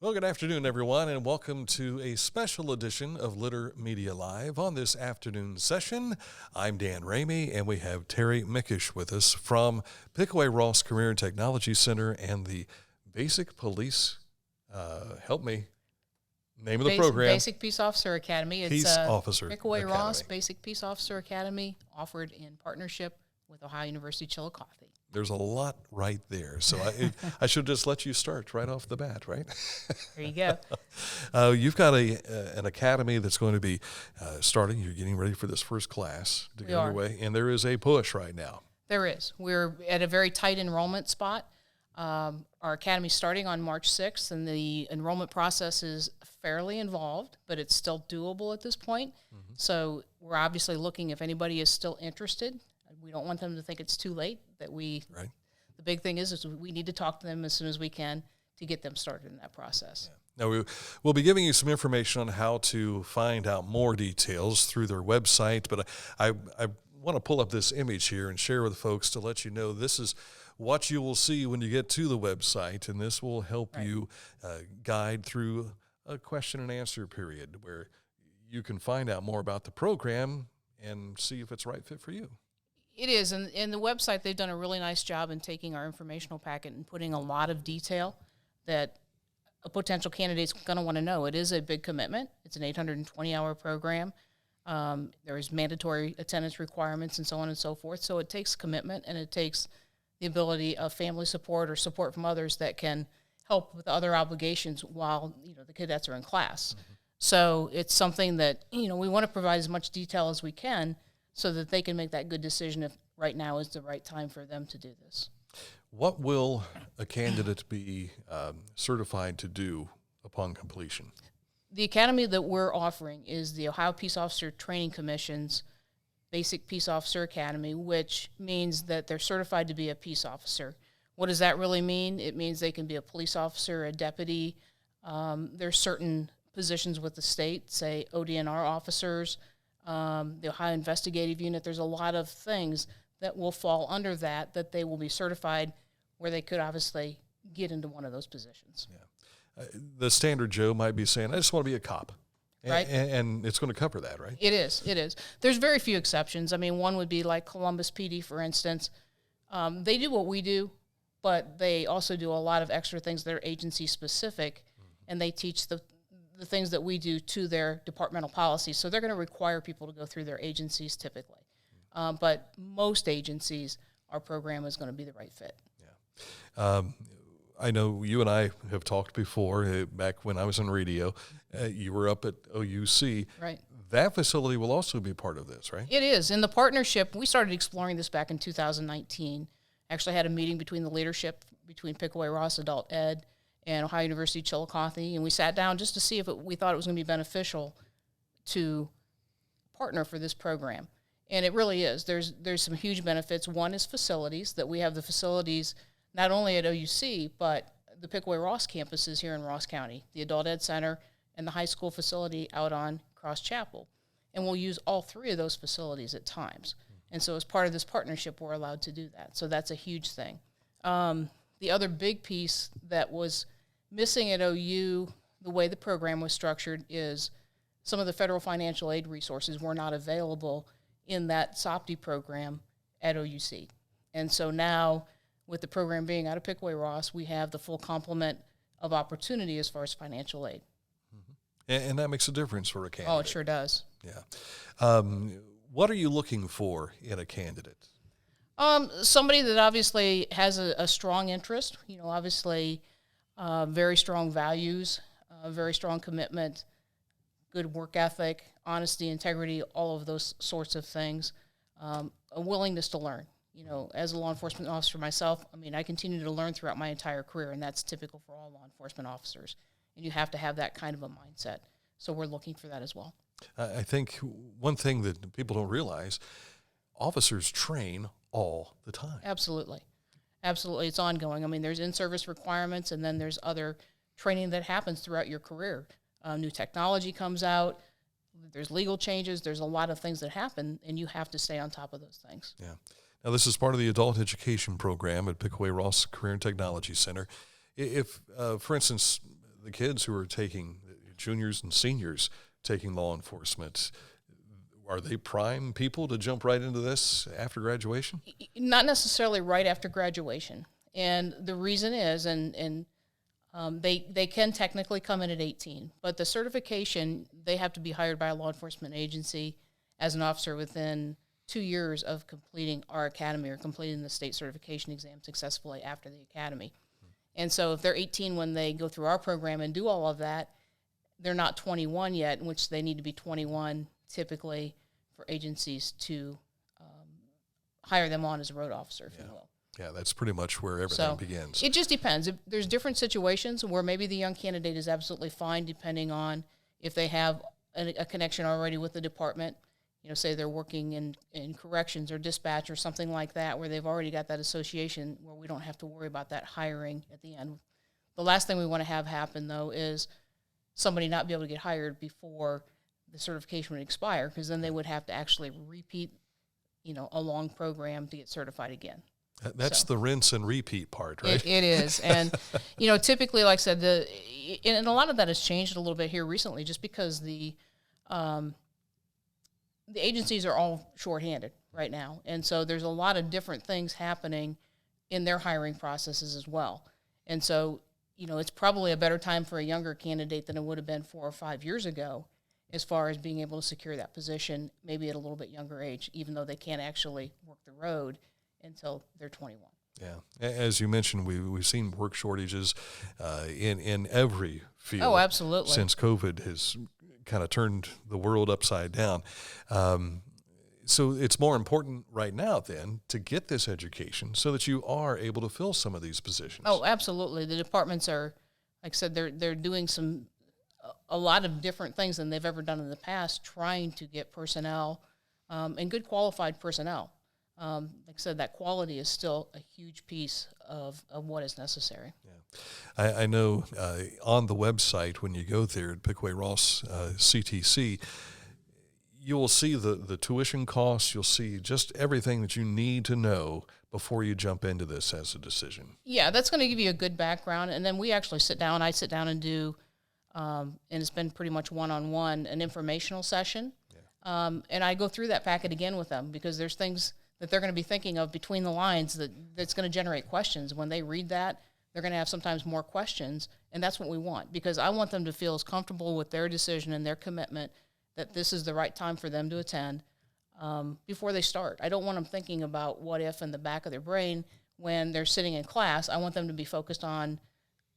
Well, good afternoon, everyone, and welcome to a special edition of Litter Media Live. On this afternoon session, I'm Dan Ramey, and we have Terri Mikesh with us from Pickaway-Ross Career and Technology Center and the Basic Police, help me, name of the program. Basic Peace Officer Academy. It's Peace Officer Pickaway-Ross Academy. Basic Peace Officer Academy, offered in partnership with OHIO University Chillicothe. There's a lot right there, so I should just let you start right off the bat, right? There you go. You've got an academy that's going to be starting. You're getting ready for this first class to get underway, and there is a push right now. There is. We're at a very tight enrollment spot. Our academy's starting on March 6th, and the enrollment process is fairly involved, but it's still doable at this point. Mm-hmm. So we're obviously looking if anybody is still interested. We don't want them to think it's too late. Right. The big thing is we need to talk to them as soon as we can to get them started in that process. Yeah. Now, we'll be giving you some information on how to find out more details through their website, but I want to pull up this image here and share with folks to let you know this is what you will see when you get to the website, and this will help you guide through a question and answer period where you can find out more about the program and see if it's the right fit for you. It is, and in the website, they've done a really nice job in taking our informational packet and putting a lot of detail that a potential candidate's going to want to know. It is a big commitment. It's an 820-hour program. There's mandatory attendance requirements and so on and so forth. So it takes commitment, and it takes the ability of family support or support from others that can help with other obligations while the cadets are in class. Mm-hmm. So it's something that we want to provide as much detail as we can, so that they can make that good decision if right now is the right time for them to do this. What will a candidate be certified to do upon completion? The academy that we're offering is the Ohio Peace Officer Training Commission's Basic Peace Officer Academy, which means that they're certified to be a peace officer. What does that really mean? It means they can be a police officer, a deputy. There's certain positions with the state, say ODNR officers, the Ohio Investigative Unit. There's a lot of things that will fall under that they will be certified where they could obviously get into one of those positions. Yeah. The standard Joe might be saying, I just want to be a cop. Right. And it's going to cover that, right? It is. There's very few exceptions. I mean, one would be like Columbus PD, for instance. They do what we do, but they also do a lot of extra things that are agency specific, and they teach the things that we do to their departmental policies. So they're going to require people to go through their agencies typically. But most agencies, our program is going to be the right fit. Yeah. I know you and I have talked before, back when I was in radio. You were up at OUC. Right. That facility will also be part of this, right? It is. In the partnership, we started exploring this back in 2019. Actually had a meeting between the leadership, between Pickaway-Ross Adult Ed and Ohio University Chillicothe, and we sat down just to see if we thought it was going to be beneficial to partner for this program. And it really is. There's some huge benefits. One is facilities, that we have the facilities not only at OUC, but the Pickaway-Ross campuses here in Ross County, the Adult Ed Center, and the high school facility out on Cross Chapel. And we'll use all three of those facilities at times. And so as part of this partnership, we're allowed to do that. So that's a huge thing. The other big piece that was missing at OU, the way the program was structured, is some of the federal financial aid resources were not available in that SOPTI program at OUC. And so now, with the program being out of Pickaway-Ross, we have the full complement of opportunity as far as financial aid. Mm-hmm. And that makes a difference for a candidate. Oh, it sure does. Yeah. What are you looking for in a candidate? Somebody that obviously has a strong interest, obviously very strong values, very strong commitment, good work ethic, honesty, integrity, all of those sorts of things, a willingness to learn. As a law enforcement officer myself, I continue to learn throughout my entire career, and that's typical for all law enforcement officers. And you have to have that kind of a mindset. So we're looking for that as well. I think one thing that people don't realize, officers train all the time. Absolutely. It's ongoing. There's in-service requirements, and then there's other training that happens throughout your career. New technology comes out. There's legal changes. There's a lot of things that happen, and you have to stay on top of those things. Yeah. Now, this is part of the adult education program at Pickaway-Ross Career and Technology Center. If, for instance, the kids who are taking, juniors and seniors taking law enforcement, are they prime people to jump right into this after graduation? Not necessarily right after graduation. And the reason is, they can technically come in at 18, but the certification, they have to be hired by a law enforcement agency as an officer within 2 years of completing our academy or completing the state certification exam successfully after the academy. And so if they're 18 when they go through our program and do all of that, they're not 21 yet, in which they need to be 21 typically for agencies to hire them on as a road officer, if you will. Yeah, that's pretty much where everything begins. It just depends. There's different situations where maybe the young candidate is absolutely fine, depending on if they have a connection already with the department. You know, say they're working in corrections or dispatch or something like that, where they've already got that association where we don't have to worry about that hiring at the end. The last thing we want to have happen, though, is somebody not be able to get hired before the certification would expire, because then they would have to actually repeat, a long program to get certified again. That's the rinse and repeat part, right? It is. And, typically, like I said, and a lot of that has changed a little bit here recently, just because the agencies are all shorthanded right now. And so there's a lot of different things happening in their hiring processes as well. And so, it's probably a better time for a younger candidate than it would have been 4 or 5 years ago, as far as being able to secure that position, maybe at a little bit younger age, even though they can't actually work the road until they're 21. Yeah, as you mentioned, we've seen work shortages in every field. Oh, absolutely. Since COVID has kind of turned the world upside down. So it's more important right now then to get this education so that you are able to fill some of these positions. Oh, absolutely. The departments are, like I said, they're doing a lot of different things than they've ever done in the past, trying to get personnel and good qualified personnel. Like I said, that quality is still a huge piece of what is necessary. Yeah. I know on the website, when you go there at Pickaway-Ross CTC, you will see the tuition costs. You'll see just everything that you need to know before you jump into this as a decision. Yeah, that's going to give you a good background. And then we actually I sit down and do, and it's been pretty much one-on-one, an informational session. Yeah. And I go through that packet again with them, because there's things that they're going to be thinking of between the lines that's going to generate questions. When they read that, they're going to have sometimes more questions, and that's what we want, because I want them to feel as comfortable with their decision and their commitment that this is the right time for them to attend before they start. I don't want them thinking about what if in the back of their brain when they're sitting in class. I want them to be focused on,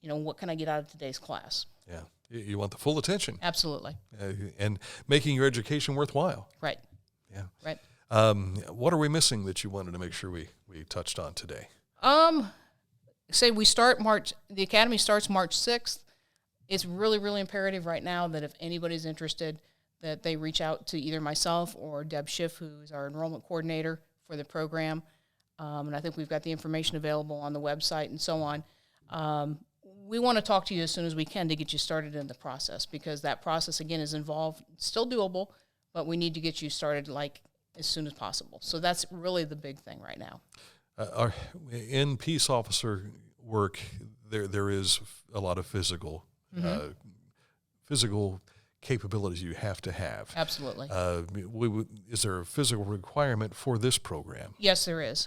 what can I get out of today's class? Yeah, you want the full attention. Absolutely. And making your education worthwhile. Right. Yeah. Right. What are we missing that you wanted to make sure we touched on today? Say the academy starts March 6th. It's really, really imperative right now that if anybody's interested, that they reach out to either myself or Deb Schiff, who is our enrollment coordinator for the program. And I think we've got the information available on the website and so on. We want to talk to you as soon as we can to get you started in the process, because that process, again, is involved, still doable, but we need to get you started as soon as possible. So that's really the big thing right now. In peace officer work, there is a lot of physical capabilities you have to have. Absolutely. Is there a physical requirement for this program? Yes, there is.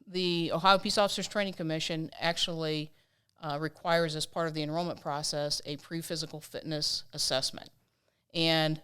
The Ohio Peace Officers Training Commission actually requires, as part of the enrollment process, a pre-physical fitness assessment. And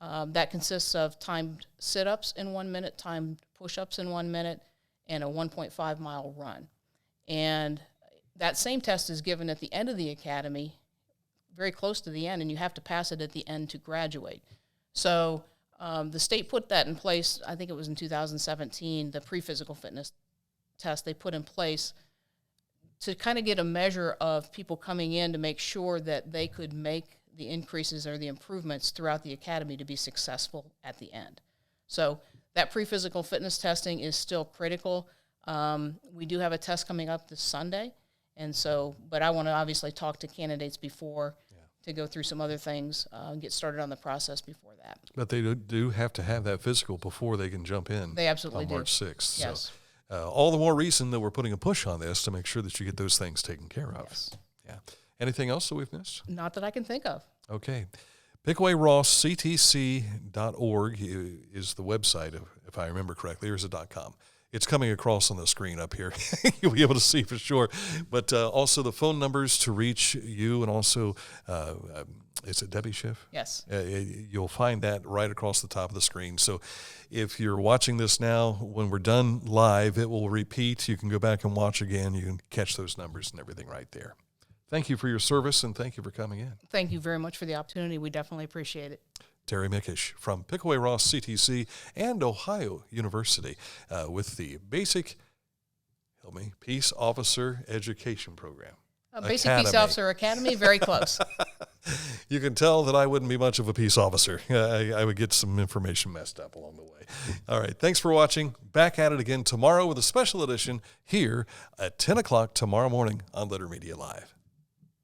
that consists of timed sit-ups in 1 minute, timed push-ups in 1 minute, and a 1.5-mile run. And that same test is given at the end of the academy, very close to the end, and you have to pass it at the end to graduate. So the state put that in place, I think it was in 2017, the pre-physical fitness test they put in place to kind of get a measure of people coming in to make sure that they could make the increases or the improvements throughout the academy to be successful at the end. So that pre-physical fitness testing is still critical. We do have a test coming up this Sunday, but I want to obviously talk to candidates before to go through some other things and get started on the process before that. But they do have to have that physical before they can jump in. They absolutely on March 6th. Yes. So all the more reason that we're putting a push on this to make sure that you get those things taken care of. Yes. Yeah. Anything else that we've missed? Not that I can think of. Okay. Pickaway-Ross CTC.org is the website, if I remember correctly, or is it .com? It's coming across on the screen up here. You'll be able to see for sure. But also the phone numbers to reach you, and also, is it Debbie Schiff? Yes. You'll find that right across the top of the screen. So if you're watching this now, when we're done live, it will repeat. You can go back and watch again. You can catch those numbers and everything right there. Thank you for your service, and thank you for coming in. Thank you very much for the opportunity. We definitely appreciate it. Terri Mikesh from Pickaway-Ross CTC and OHIO University with the Basic, help me, Peace Officer Education Program. Basic Peace Officer Academy, very close. You can tell that I wouldn't be much of a peace officer. I would get some information messed up along the way. All right, thanks for watching. Back at it again tomorrow with a special edition here at 10 o'clock tomorrow morning on Litter Media Live.